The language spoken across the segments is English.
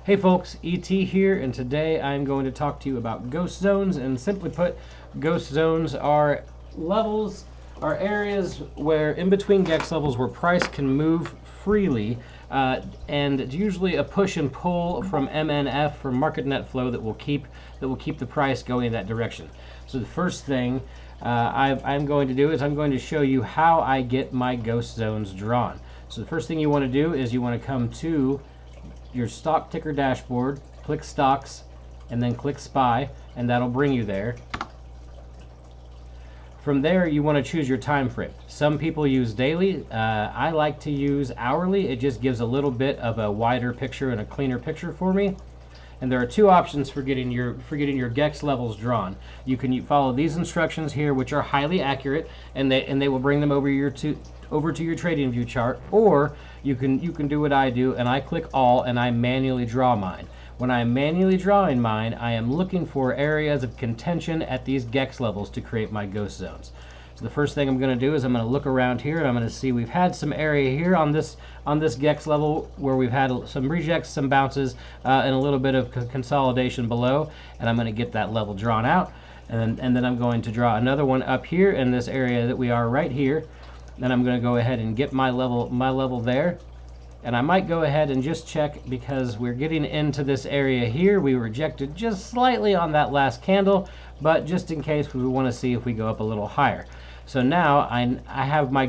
Hey folks, ET here, and today I'm going to talk to you about ghost zones. And simply put, ghost zones are levels, are areas where in between GEX levels where price can move freely, and it's usually a push and pull from MNF, from Market Netflow, that will keep the price going in that direction. So the first thing I'm going to do is I'm going to show you how I get my ghost zones drawn. So the first thing you want to do is you want to come to your stock ticker dashboard, click stocks, and then click SPY, and that'll bring you there. From there, you want to choose your time frame. Some people use daily. I like to use hourly. It just gives a little bit of a wider picture and a cleaner picture for me. And there are two options for getting your GEX levels drawn. You can follow these instructions here, which are highly accurate, and they will bring them over to your trading view chart, or you can do what I do, and I click all and I manually draw mine. When I'm manually drawing mine, I am looking for areas of contention at these GEX levels to create my ghost zones. So the first thing I'm going to do is I'm going to look around here, and I'm going to see we've had some area here on this GEX level where we've had some rejects, some bounces, and a little bit of consolidation below, and I'm going to get that level drawn out, and then I'm going to draw another one up here in this area that we are right here. Then I'm going to go ahead and get my level there, and I might go ahead and just check, because we're getting into this area here. We rejected just slightly on that last candle, but just in case, we want to see if we go up a little higher. So now I have my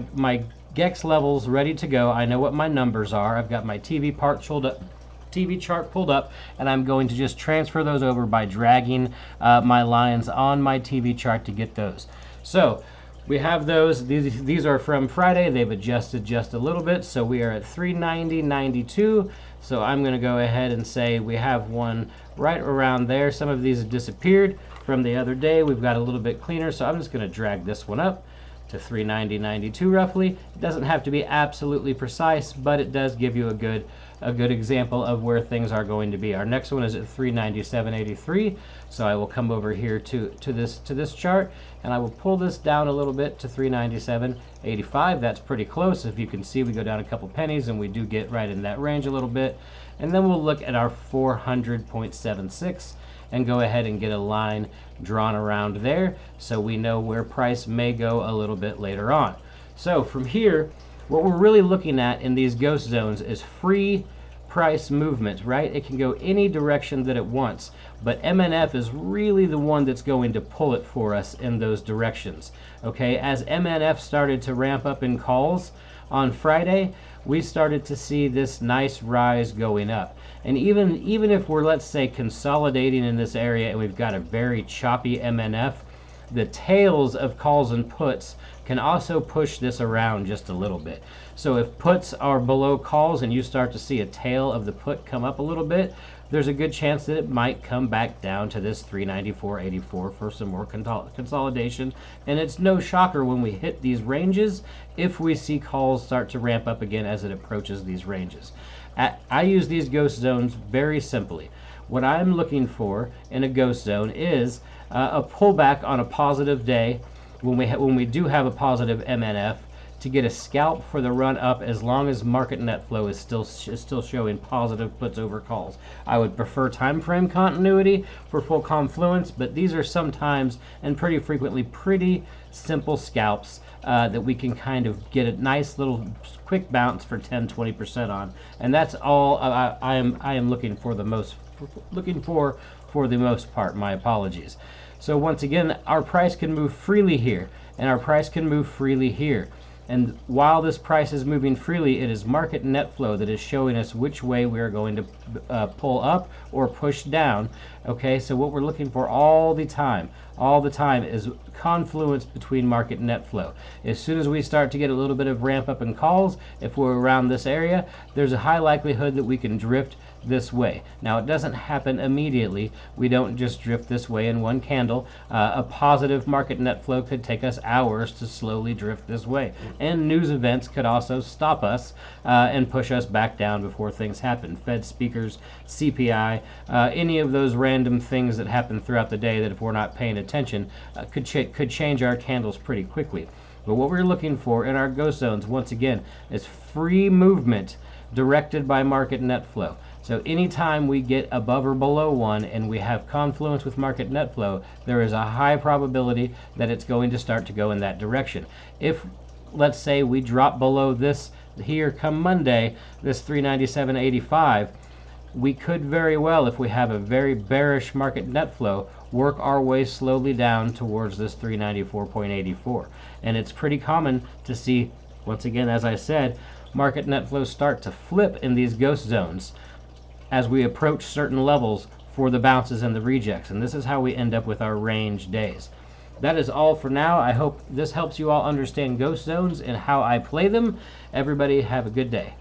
GEX levels ready to go. I know what my numbers are. I've got my TV chart pulled up, and I'm going to just transfer those over by dragging my lines on my TV chart to get those. So we have those. These are from Friday. They've adjusted just a little bit, so we are at 390.92. So I'm going to go ahead and say we have one right around there. Some of these have disappeared from the other day. We've got a little bit cleaner, so I'm just going to drag this one up to 390.92 roughly. It doesn't have to be absolutely precise, but it does give you a good example of where things are going to be. Our next one is at 397.83, so I will come over here to this chart, and I will pull this down a little bit to 397.85. That's pretty close. If you can see, we go down a couple pennies, and we do get right in that range a little bit. And then we'll look at our 400.76 and go ahead and get a line drawn around there, so we know where price may go a little bit later on. So from here, what we're really looking at in these ghost zones is free price movement, right? It can go any direction that it wants, but MNF is really the one that's going to pull it for us in those directions. Okay, as MNF started to ramp up in calls on Friday, we started to see this nice rise going up. And even if we're, let's say, consolidating in this area and we've got a very choppy MNF, the tails of calls and puts can also push this around just a little bit. So if puts are below calls and you start to see a tail of the put come up a little bit, there's a good chance that it might come back down to this 394.84 for some more consolidation. And it's no shocker when we hit these ranges if we see calls start to ramp up again as it approaches these ranges. I use these ghost zones very simply. What I'm looking for in a ghost zone is a pullback on a positive day when we do have a positive MNF, to get a scalp for the run up as long as Market Netflow is still showing positive puts over calls. I would prefer time frame continuity for full confluence, but these are sometimes and pretty frequently pretty simple scalps that we can kind of get a nice little quick bounce for 10-20% on, and that's all I am looking for the most part. My apologies. So once again, our price can move freely here, and our price can move freely here. And while this price is moving freely, it is Market Netflow that is showing us which way we are going to pull up or push down. Okay, so what we're looking for all the time is confluence between Market Netflow. As soon as we start to get a little bit of ramp up in calls, if we're around this area, there's a high likelihood that we can drift this way. Now, it doesn't happen immediately. We don't just drift this way in one candle. A positive Market Netflow could take us hours to slowly drift this way. And news events could also stop us and push us back down before things happen. Fed speakers, CPI, any of those random things that happen throughout the day that if we're not paying attention could change our candles pretty quickly. But what we're looking for in our ghost zones, once again, is free movement directed by Market Netflow. So anytime we get above or below 1 and we have confluence with market net flow, there is a high probability that it's going to start to go in that direction. If, let's say, we drop below this here come Monday, this 397.85, we could very well, if we have a very bearish market net flow, work our way slowly down towards this 394.84. And it's pretty common to see, once again, as I said, market net flows start to flip in these ghost zones as we approach certain levels for the bounces and the rejects. And this is how we end up with our range days. That is all for now. I hope this helps you all understand ghost zones and how I play them. Everybody have a good day.